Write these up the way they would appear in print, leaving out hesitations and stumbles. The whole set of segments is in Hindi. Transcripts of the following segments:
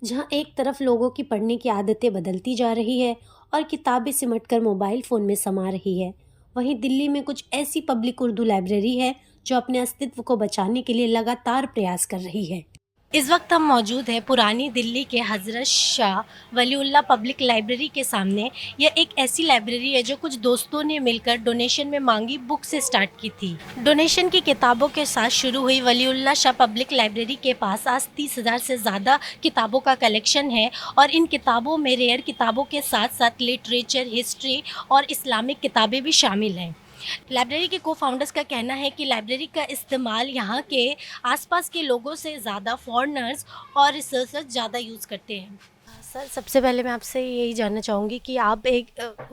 जहां एक तरफ लोगों की पढ़ने की आदतें बदलती जा रही है और किताबें सिमटकर मोबाइल फ़ोन में समा रही है, वहीं दिल्ली में कुछ ऐसी पब्लिक उर्दू लाइब्रेरी है जो अपने अस्तित्व को बचाने के लिए लगातार प्रयास कर रही है। इस वक्त हम मौजूद हैं पुरानी दिल्ली के हज़रत शाह वलीउल्लाह पब्लिक लाइब्रेरी के सामने। यह एक ऐसी लाइब्रेरी है जो कुछ दोस्तों ने मिलकर डोनेशन में मांगी बुक से स्टार्ट की थी। डोनेशन की किताबों के साथ शुरू हुई वलीउल्लाह शाह पब्लिक लाइब्रेरी के पास आज 30,000 से ज़्यादा किताबों का कलेक्शन है और इन किताबों में रेयर किताबों के साथ साथ लिटरेचर, हिस्ट्री और इस्लामिक किताबें भी शामिल हैं। लाइब्रेरी के को-फाउंडर्स का कहना है कि लाइब्रेरी का इस्तेमाल यहाँ के आसपास के लोगों से ज़्यादा फॉरेनर्स और रिसर्चर्स ज़्यादा यूज़ करते हैं। सर, सबसे पहले मैं आपसे यही जानना चाहूँगी कि आप एक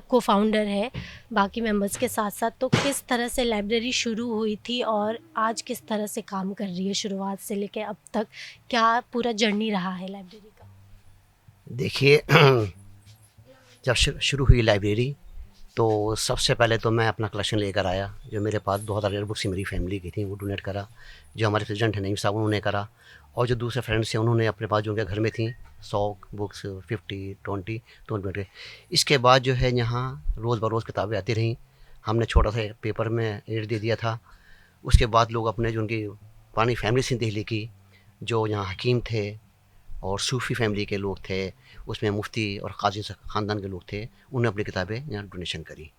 को-फाउंडर हैं बाकी मेंबर्स के साथ-साथ, तो किस तरह से लाइब्रेरी शुरू हुई थी और आज किस तरह से काम कर रही है शुरुआत से लेके अब तक? क्या पूरा जर्नी रहा है लाइब्रेरी का? देखिए जब शुरू हुई लाइब्रेरी तो सबसे पहले तो मैं अपना कलेक्शन लेकर आया। जो मेरे पास 2000 रेयर बुक्स मेरी फैमिली की थी वो डोनेट करा। जो हमारे प्रेसिडेंट हैं नईम साहब उन्होंने करा और जो दूसरे फ्रेंड्स हैं उन्होंने अपने पास जो उनके घर में थी 100 बुक्स 50 20 तो उनमें डोनेट। इसके बाद जो है यहाँ रोज़ बरोज़ किताबें आती रहीं। हमने छोटा सा पेपर में एड दे दिया था। उसके बाद लोग अपने जो उनकी पुरानी फैमिली थी दिल्ली की, जो यहाँ हकीम थे और सूफ़ी फैमिली के लोग थे, उसमें मुफ्ती और काजी ख़ानदान के लोग थे, उन्होंने अपनी किताबें यहाँ डोनेशन करी।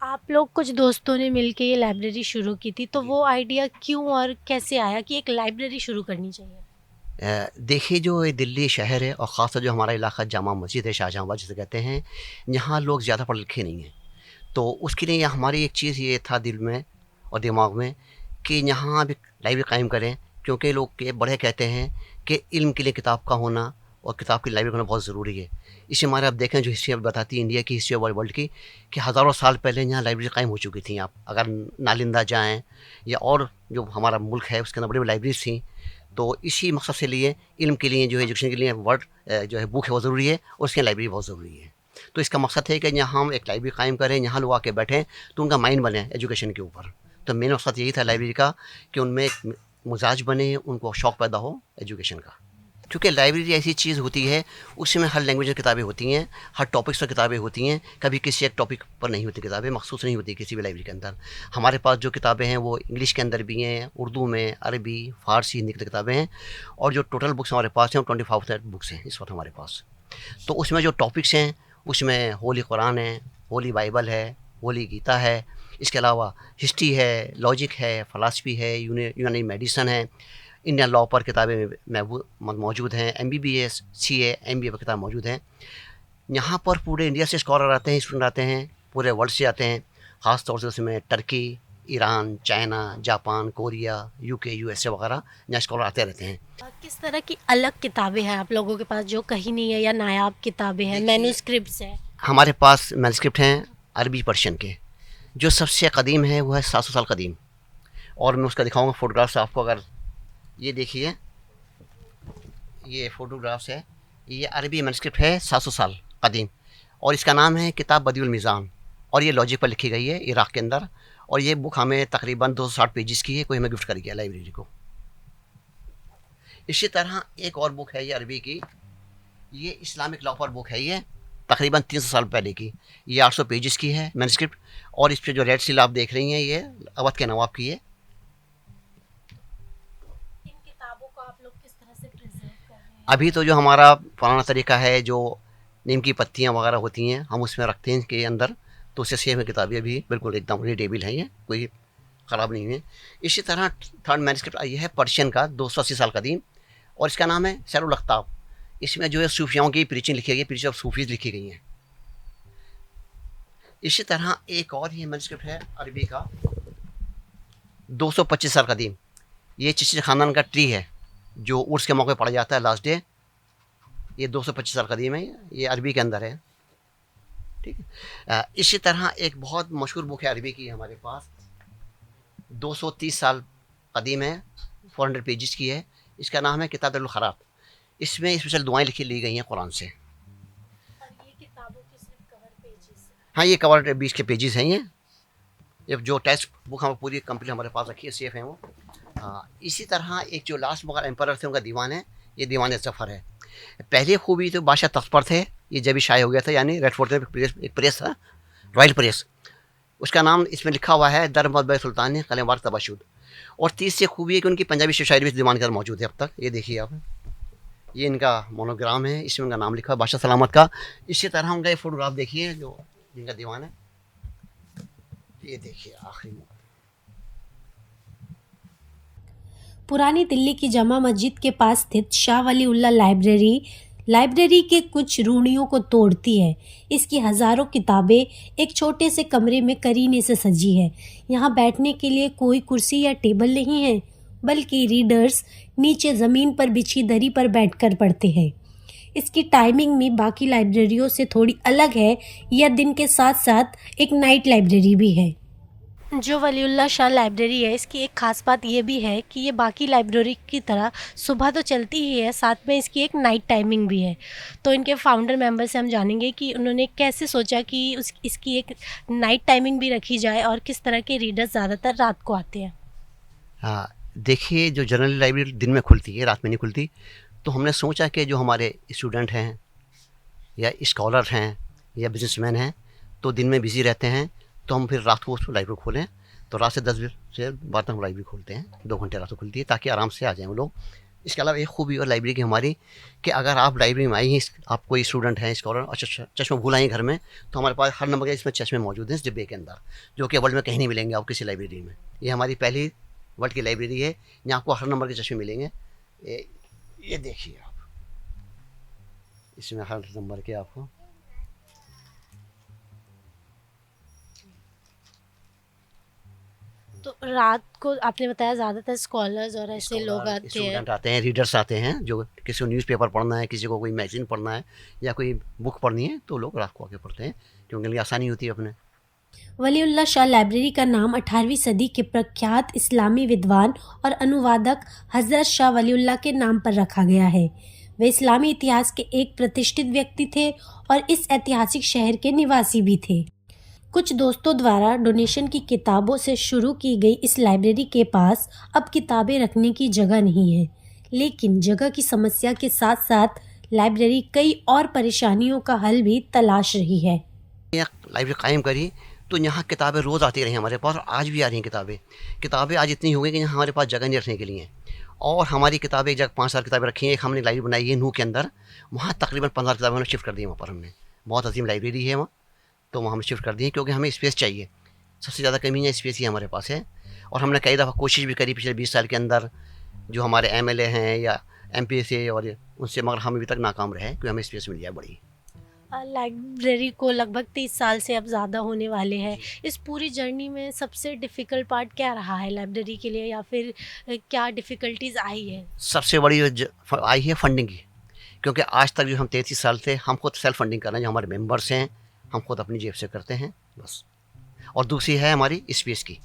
आप लोग कुछ दोस्तों ने मिलके ये लाइब्रेरी शुरू की थी, तो वो आइडिया क्यों और कैसे आया कि एक लाइब्रेरी शुरू करनी चाहिए? देखिए जो ये दिल्ली शहर है और ख़ासकर जो हमारा इलाका जामा मस्जिद है, शाहजहाँआबाद जिसे कहते हैं, यहाँ लोग ज़्यादा पढ़े लिखे नहीं हैं। तो उसके लिए हमारी एक चीज़ ये था दिल में और दिमाग में कि यहाँ भी लाइब्रेरी कायम करें, क्योंकि लोग के बड़े कहते हैं कि इल्म के लिए किताब का होना और किताब की लाइब्रेरी होना बहुत ज़रूरी है। इसी हमारे आप देखें जो हिस्ट्री अब बताती है इंडिया की हिस्ट्री ऑफ वर्ल्ड की, कि हज़ारों साल पहले यहाँ लाइब्रेरी कायम हो चुकी थी। आप अगर नालंदा जाएँ या और जो हमारा मुल्क है उसके अंदर बड़ी-बड़ी लाइब्रेरीज़ थी। तो इसी मकसद से लिए इल्म के लिए जो है एजुकेशन के लिए जो है बुक है वो ज़रूरी है और उसकी लाइब्रेरी बहुत ज़रूरी है। तो इसका मकसद है कि यहाँ हम एक लाइब्रेरी कायम करें, यहाँ लोग आके बैठें तो उनका माइंड बने एजुकेशन के ऊपर। तो मेन मकसद यही था लाइब्रेरी का कि उनमें एक मिज़ाज बने, उनको शौक़ पैदा हो एजुकेशन का। क्योंकि लाइब्रेरी ऐसी चीज़ होती है, उसमें हर लैंग्वेज की किताबें होती हैं, हर टॉपिक्स पर किताबें होती हैं, कभी किसी एक टॉपिक पर नहीं होती किताबें, मखसूस नहीं होती किसी भी लाइब्रेरी के अंदर। हमारे पास जो किताबें हैं वो इंग्लिश के अंदर भी हैं, उर्दू में, अरबी, फ़ारसी, हिंदी की किताबें हैं और जो टोटल बुक्स हमारे पास हैं वो 25 बुक्स हैं इस वक्त हमारे पास। तो उसमें जो टॉपिक्स हैं उसमें होली कुरान है, होली बाइबल है, होली गीता है, इसके अलावा हिस्ट्री है, लॉजिक है, फ़िलासफ़ी है, यूनानी मेडिसिन है, इंडियन लॉ पर किताबें मौजूद हैं, एमबीबीएस, सीए, एमबीए पर किताब मौजूद हैं। यहाँ पर पूरे इंडिया से स्कॉलर आते हैं, स्टूडेंट आते हैं, पूरे वर्ल्ड से आते हैं। ख़ास तौर से उसमें Turkey, Iran, China, Japan, Korea, UK, USA वगैरह यहाँ स्कॉलर आते रहते हैं। किस तरह की अलग किताबें हैं आप लोगों के पास जो कहीं नहीं है, या नायाब किताबें हैं, मैन्युस्क्रिप्ट्स हैं? हमारे पास मैनुस्क्रिप्ट हैं अरबी पर्शियन के। जो सबसे कदीम है वो है 700 साल कदीम और मैं उसका दिखाऊँगा फ़ोटोग्राफ्स आपको। अगर ये देखिए, ये फ़ोटोग्राफ्स है, ये अरबी मैनुस्क्रिप्ट है 700 साल कदीम और इसका नाम है किताब बदिउल मीज़ान और ये लॉजिक पर लिखी गई है इराक़ के अंदर और ये बुक हमें तकरीबन 260 पेजेस की है, कोई हमें गिफ्ट कर गया लाइब्रेरी को। इसी तरह एक और बुक है ये अरबी की, ये इस्लामिक लॉ पर बुक है, ये तकरीबन 300 साल पहले की, ये 800 पेजेस की है मैनुस्क्रिप्ट और इस पे जो रेड सील आप देख रही हैं ये अवध के नवाब की है। इन किताबों को आप लोग किस तरह से प्रिजर्व कर रहे हैं? अभी तो जो हमारा पुराना तरीका है, जो नीम की पत्तियाँ वगैरह होती हैं हम उसमें रखते हैं इनके अंदर, तो उससे सेफ है किताबें अभी बिल्कुल एकदम रीडेबल हैं, ये कोई ख़राब नहीं है। इसी तरह थर्ड मैनुस्क्रिप्ट ये है पर्शियन का 280 साल कदीम और इसका नाम है सैरुल अख्ताब। इसमें जो है सूफियाओं की प्रीचिंग लिखी गई है, प्रीचिंग ऑफ सूफीज़ लिखी गई हैं। इसी तरह एक और ये मैनुस्क्रिप्ट है अरबी का 225 साल कदीम, ये चिश्ती ख़ानदान का ट्री है जो उर्स के मौके पड़ा जाता है लास्ट डे। ये 225 साल कदीम है, ये अरबी के अंदर है, ठीक है। इसी तरह एक बहुत मशहूर बुक है अरबी की हमारे पास, 230 साल कदीम है, 400 पेजेस की है, इसका नाम है किताब अल खरात। इसमें स्पेशल दुआएं लिखी ली गई हैं कुरान से। और ये किताबों के सिर्फ कवर पेजेस हैं? हाँ, ये कवर 20 के पेजेस हैं ये जो टेक्स्ट बुक हम पूरी कंप्लीट हमारे पास रखी है, सेफ है वो। इसी तरह एक जो लास्ट मुग़ल एम्परर थे उनका दीवान है, ये दीवान ज़फ़र है। पहले खूबी तो बादशाह तख्त पर थे, ये जब भी शाये हो गया था, यानी रेड फोर्ट में एक प्रेस था, रॉयल प्रेस, उसका नाम इसमें लिखा हुआ है दर मकबरे सुल्तान ने कलमवार तबशुद। और तीसरी खूबी है कि उनकी पंजाबी शायरी भी दीवान के अंदर मौजूद है अब तक। ये देखिए आप, ये इनका मोनोग्राम है, इसमें उनका नाम लिखा है बादशाह सलामत का। इसी तरह उनका ये फोटोग्राफ देखिए जो जिनका दीवान है, ये देखिए आखिरी में। पुरानी दिल्ली की जामा मस्जिद के पास स्थित शाह वलीउल्लाह लाइब्रेरी के कुछ रूढ़ियों को तोड़ती है। इसकी हजारों किताबें एक छोटे से कमरे में करीने से सजी है। यहाँ बैठने के लिए कोई कुर्सी या टेबल नहीं है, बल्कि रीडर्स नीचे ज़मीन पर बिछी दरी पर बैठकर पढ़ते हैं। इसकी टाइमिंग भी बाकी लाइब्रेरियों से थोड़ी अलग है। यह दिन के साथ साथ एक नाइट लाइब्रेरी भी है। जो वलीउल्लाह शाह लाइब्रेरी है, इसकी एक ख़ास बात ये भी है कि ये बाकी लाइब्रेरी की तरह सुबह तो चलती ही है, साथ में इसकी एक नाइट टाइमिंग भी है। तो इनके फाउंडर मेंबर से हम जानेंगे कि उन्होंने कैसे सोचा कि इसकी एक नाइट टाइमिंग भी रखी जाए और किस तरह के रीडर्स ज़्यादातर रात को आते हैं। हाँ, देखिए जो जनरल लाइब्रेरी दिन में खुलती है, रात में नहीं खुलती, तो हमने सोचा कि जो हमारे स्टूडेंट हैं या स्कॉलर हैं या बिजनेसमैन हैं, तो दिन में बिज़ी रहते हैं, तो हम फिर रात को उसको लाइब्रेरी खोलें। तो रात से 10 बजे से 12 तक लाइब्रेरी खोलते हैं, 2 घंटे रात को खुलती है, ताकि आराम से आ जाएँ वो लोग। इसके अलावा एक खूबी और लाइब्रेरी की हमारी कि अगर आप लाइब्रेरी में आई हैं, आप कोई स्टूडेंट हैं, स्कॉलर और चश्मा भूल आए हैं घर में, तो हमारे पास हर नंबर के इसमें चश्मे मौजूद हैं इस डिब्बे के अंदर, जो कि वर्ल्ड में कहीं नहीं मिलेंगे आप किसी लाइब्रेरी में। ये हमारी पहली वर्ल्ड की लाइब्रेरी है, यहाँ आपको हर नंबर के चश्मे मिलेंगे। ये देखिए आप, इसमें हर नंबर के आपको तो रात को आपने बताया ज़्यादातर स्कॉलर्स और ऐसे लोग आते हैं। स्टूडेंट आते हैं, रीडर्स आते हैं, जो किसी को न्यूज़पेपर पढ़ना है, किसी को कोई मैगजीन पढ़ना है या कोई बुक पढ़नी है, तो लोग रात को आके पढ़ते हैं, क्योंकि उनके लिए आसानी होती है अपने। वलीउल्लाह शाह लाइब्रेरी का नाम 18वीं सदी के प्रख्यात इस्लामी विद्वान और अनुवादक हज़रत शाह वलीउल्लाह के नाम पर रखा गया है। वे इस्लामी इतिहास के एक प्रतिष्ठित व्यक्ति थे और इस ऐतिहासिक शहर के निवासी भी थे। कुछ दोस्तों द्वारा डोनेशन की किताबों से शुरू की गई इस लाइब्रेरी के पास अब किताबें रखने की जगह नहीं है, लेकिन जगह की समस्या के साथ साथ लाइब्रेरी कई और परेशानियों का हल भी तलाश रही है। लाइब्रेरी कायम करी तो यहाँ किताबें रोज़ आती रही हमारे पास, और आज भी आ रही हैं किताबें आज इतनी हो गई कि यहाँ हमारे पास जगह नहीं रखने के लिए। और हमारी किताबें एक जगह 5,000 किताबें रखी हैं। एक हमने लाइब्रेरी बनाई है नू के अंदर, वहाँ तकरीबन 15 किताबें हमने शिफ्ट कर दी है। वहाँ पर हमने बहुत अजीम लाइब्रेरी है वहाँ, तो वहाँ हम शिफ्ट कर दिए, क्योंकि हमें स्पेस चाहिए। सबसे ज़्यादा कमी है स्पेस ही हमारे पास है। और हमने कई दफ़ा कोशिश भी करी पिछले 20 साल के अंदर, जो हमारे MLA हैं या MP से और उनसे, मगर हम अभी तक नाकाम रहे कि हमें स्पेस मिल जाए बड़ी। लाइब्रेरी को लगभग 30 साल से अब ज़्यादा होने वाले हैं। इस पूरी जर्नी में सबसे डिफ़िकल्ट पार्ट क्या रहा है लाइब्रेरी के लिए, या फिर क्या डिफ़िकल्टीज़ आई है? सबसे बड़ी आई है फंडिंग की, क्योंकि आज तक जो हम 33 साल से हम खुद सेल्फ फंडिंग कर रहे हैं, जो हमारे मेंबर्स हैं हम खुद अपनी जेब से करते हैं बस। और दूसरी है हमारी स्पेस की,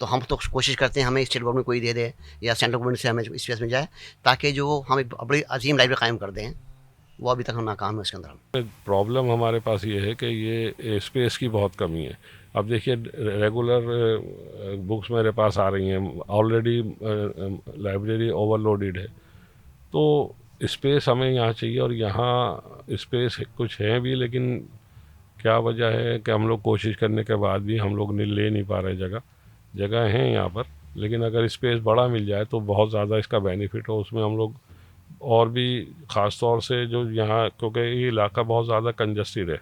तो हम तो कोशिश करते हैं हमें स्टेट गवर्नमेंट कोई दे दे या सेंट्रल गवर्नमेंट से हमें स्पेस मिल जाए, ताकि जो हम एक बड़ी अजीम लाइब्रेरी कायम कर दें, वो अभी तक हम नाकाम है उसके अंदर। प्रॉब्लम हमारे पास ये है कि ये स्पेस की बहुत कमी है। अब देखिए रेगुलर बुक्स मेरे पास आ रही हैं, ऑलरेडी लाइब्रेरी ओवरलोडेड है, तो स्पेस हमें यहाँ चाहिए। और यहाँ स्पेस कुछ है भी, लेकिन क्या वजह है कि हम लोग कोशिश करने के बाद भी हम लोग ले नहीं पा रहे जगह हैं यहाँ पर। लेकिन अगर स्पेस बड़ा मिल जाए तो बहुत ज़्यादा इसका बेनिफिट हो उसमें हम लोग, और भी ख़ास तौर से जो यहाँ, क्योंकि ये इलाका बहुत ज़्यादा कंजस्टेड है,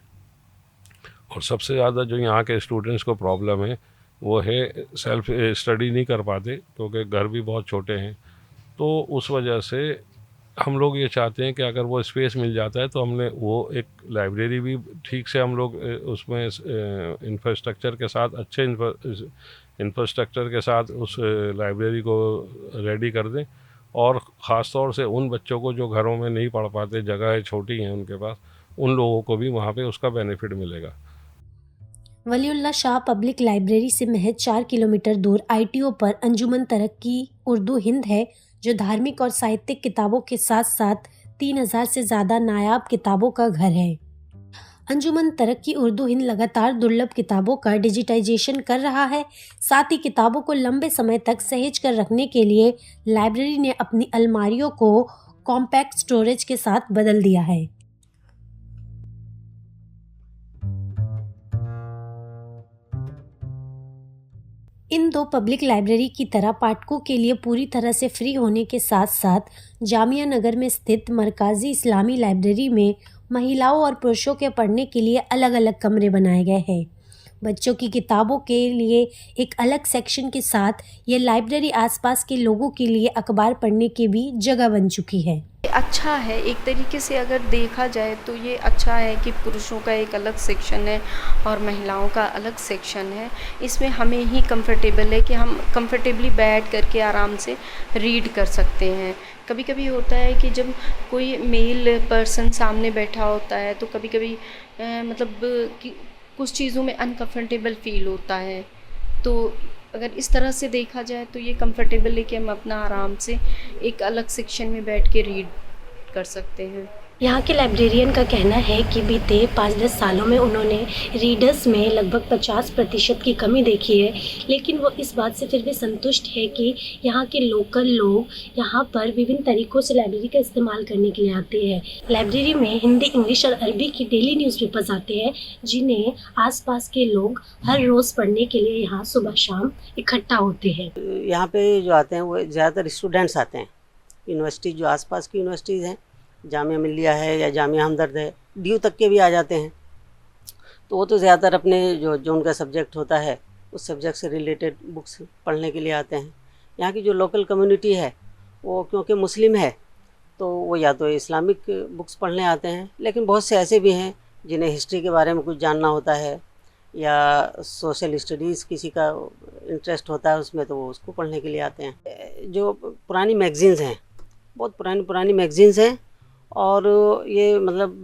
और सबसे ज़्यादा जो यहाँ के स्टूडेंट्स को प्रॉब्लम है वो है सेल्फ स्टडी नहीं कर पाते, क्योंकि घर भी बहुत छोटे हैं। तो उस वजह से हम लोग ये चाहते हैं कि अगर वो स्पेस मिल जाता है तो हमने वो एक लाइब्रेरी भी ठीक से हम लोग उसमें इंफ्रास्ट्रक्चर के साथ, अच्छे इंफ्रास्ट्रक्चर के साथ उस लाइब्रेरी को रेडी कर दें। और ख़ास तौर से उन बच्चों को जो घरों में नहीं पढ़ पाते, जगह छोटी हैं उनके पास, उन लोगों को भी वहाँ पे उसका बेनिफिट मिलेगा। वलीउल्लाह शाह पब्लिक लाइब्रेरी से महज 4 किलोमीटर दूर ITO पर अंजुमन तरक्की उर्दू हिंद है, जो धार्मिक और साहित्यिक किताबों के साथ साथ 3000 से ज़्यादा नायाब किताबों का घर है। अंजुमन तरक्की उर्दू हिंद लगातार दुर्लभ किताबों का डिजिटाइजेशन कर रहा है। साथ ही किताबों को लंबे समय तक सहेज कर रखने के लिए लाइब्रेरी ने अपनी अलमारियों को कॉम्पैक्ट स्टोरेज के साथ बदल दिया है। इन दो पब्लिक लाइब्रेरी की तरह पाठकों के लिए पूरी तरह से फ्री होने के साथ साथ जामिया नगर में स्थित मरकाजी इस्लामी लाइब्रेरी में महिलाओं और पुरुषों के पढ़ने के लिए अलग अलग कमरे बनाए गए हैं। बच्चों की किताबों के लिए एक अलग सेक्शन के साथ ये लाइब्रेरी आसपास के लोगों के लिए अखबार पढ़ने की भी जगह बन चुकी है। अच्छा है, एक तरीके से अगर देखा जाए तो ये अच्छा है कि पुरुषों का एक अलग सेक्शन है और महिलाओं का अलग सेक्शन है। इसमें हमें ही कंफर्टेबल है कि हम कंफर्टेबली बैठ करके आराम से रीड कर सकते हैं। कभी कभी होता है कि जब कोई मेल पर्सन सामने बैठा होता है तो कभी कभी मतलब कि कुछ चीज़ों में अनकंफर्टेबल फ़ील होता है। तो अगर इस तरह से देखा जाए तो ये कंफर्टेबल है कि हम अपना आराम से एक अलग सेक्शन में बैठ के रीड कर सकते हैं। यहाँ के लाइब्रेरियन का कहना है कि बीते 5-10 सालों में उन्होंने रीडर्स में लगभग 50% की कमी देखी है, लेकिन वो इस बात से फिर भी संतुष्ट है कि यहाँ के लोकल लोग यहाँ पर विभिन्न तरीक़ों से लाइब्रेरी का इस्तेमाल करने के लिए आते हैं। लाइब्रेरी में हिंदी, इंग्लिश और अरबी की डेली न्यूज़पेपर्स आते हैं, जिन्हें आसपास के लोग हर रोज़ पढ़ने के लिए यहाँ सुबह शाम इकट्ठा होते हैं। यहाँ पे जो आते हैं वो ज़्यादातर स्टूडेंट्स आते हैं। यूनिवर्सिटी जो आसपास की यूनिवर्सिटीज़ हैं, जामिया मिल्लिया है या जामिया हमदर्द है, DU तक के भी आ जाते हैं। तो वो तो ज़्यादातर अपने जो उनका सब्जेक्ट होता है उस सब्जेक्ट से रिलेटेड बुक्स पढ़ने के लिए आते हैं। यहाँ की जो लोकल कम्युनिटी है वो क्योंकि मुस्लिम है तो वो या तो इस्लामिक बुक्स पढ़ने आते हैं, लेकिन बहुत से ऐसे भी हैं जिन्हें हिस्ट्री के बारे में कुछ जानना होता है या सोशल स्टडीज़ किसी का इंटरेस्ट होता है उसमें, तो वो उसको पढ़ने के लिए आते हैं। जो पुरानी मैगज़ीन्स हैं, बहुत पुरानी मैगज़ीन्स हैं और ये मतलब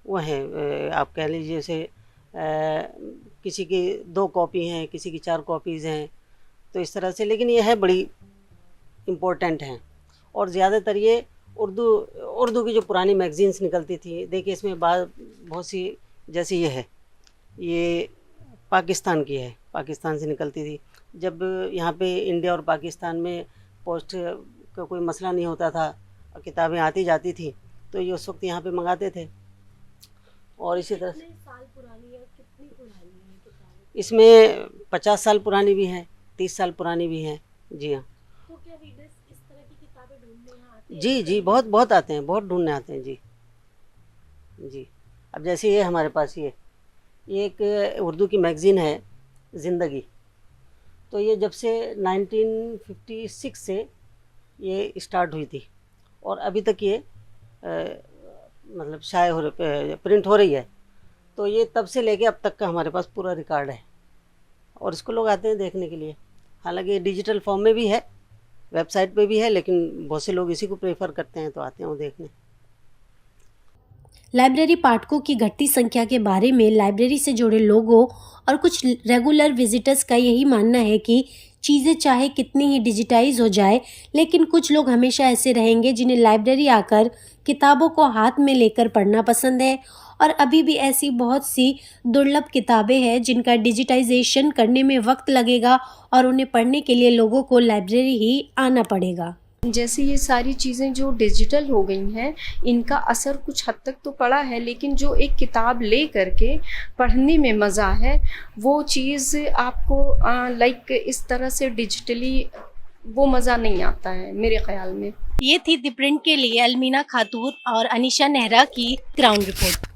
वो है, आप कह लीजिए जैसे किसी की 2 कॉपी हैं, किसी की 4 कॉपीज़ हैं, तो इस तरह से। लेकिन ये है बड़ी इम्पोर्टेंट हैं और ज़्यादातर ये उर्दू की जो पुरानी मैगज़ीन्स निकलती थी, देखिए इसमें बहुत सी, जैसे ये पाकिस्तान की है, पाकिस्तान से निकलती थी। जब यहाँ पे इंडिया और पाकिस्तान में पोस्ट का कोई मसला नहीं होता था, किताबें आती जाती थी, तो ये उस वक्त यहाँ पे मंगाते थे। और इसी तरह से इसमें 50 साल पुरानी भी है, 30 साल पुरानी भी है। जी हाँ। तो क्या रीडर्स इस तरह की किताबें ढूंढने यहाँ आते हैं? जी, बहुत आते हैं, बहुत ढूंढने आते हैं। जी। अब जैसे ये हमारे पास ये एक उर्दू की मैगज़ीन है, ज़िंदगी। तो ये जब से 1956 से ये स्टार्ट हुई थी और अभी तक ये मतलब प्रिंट हो रही है। तो ये तब से लेके अब तक का हमारे पास पूरा रिकॉर्ड है और इसको लोग आते हैं देखने के लिए। हालांकि ये डिजिटल फॉर्म में भी है, वेबसाइट पे भी है, लेकिन बहुत से लोग इसी को प्रेफर करते हैं तो आते हैं वो देखने। लाइब्रेरी पाठकों की घटती संख्या के बारे में लाइब्रेरी से जुड़े लोगों और कुछ रेगुलर विजिटर्स का यही मानना है कि चीज़ें चाहे कितनी ही डिजिटाइज हो जाए, लेकिन कुछ लोग हमेशा ऐसे रहेंगे जिन्हें लाइब्रेरी आकर किताबों को हाथ में लेकर पढ़ना पसंद है। और अभी भी ऐसी बहुत सी दुर्लभ किताबें हैं जिनका डिजिटाइजेशन करने में वक्त लगेगा और उन्हें पढ़ने के लिए लोगों को लाइब्रेरी ही आना पड़ेगा। जैसे ये सारी चीज़ें जो डिजिटल हो गई हैं, इनका असर कुछ हद तक तो पड़ा है, लेकिन जो एक किताब ले करके पढ़ने में मज़ा है वो चीज़ आपको लाइक इस तरह से डिजिटली वो मज़ा नहीं आता है मेरे ख़्याल में। ये थी द प्रिंट के लिए अलमीना खातून और अनीशा नेहरा की ग्राउंड रिपोर्ट।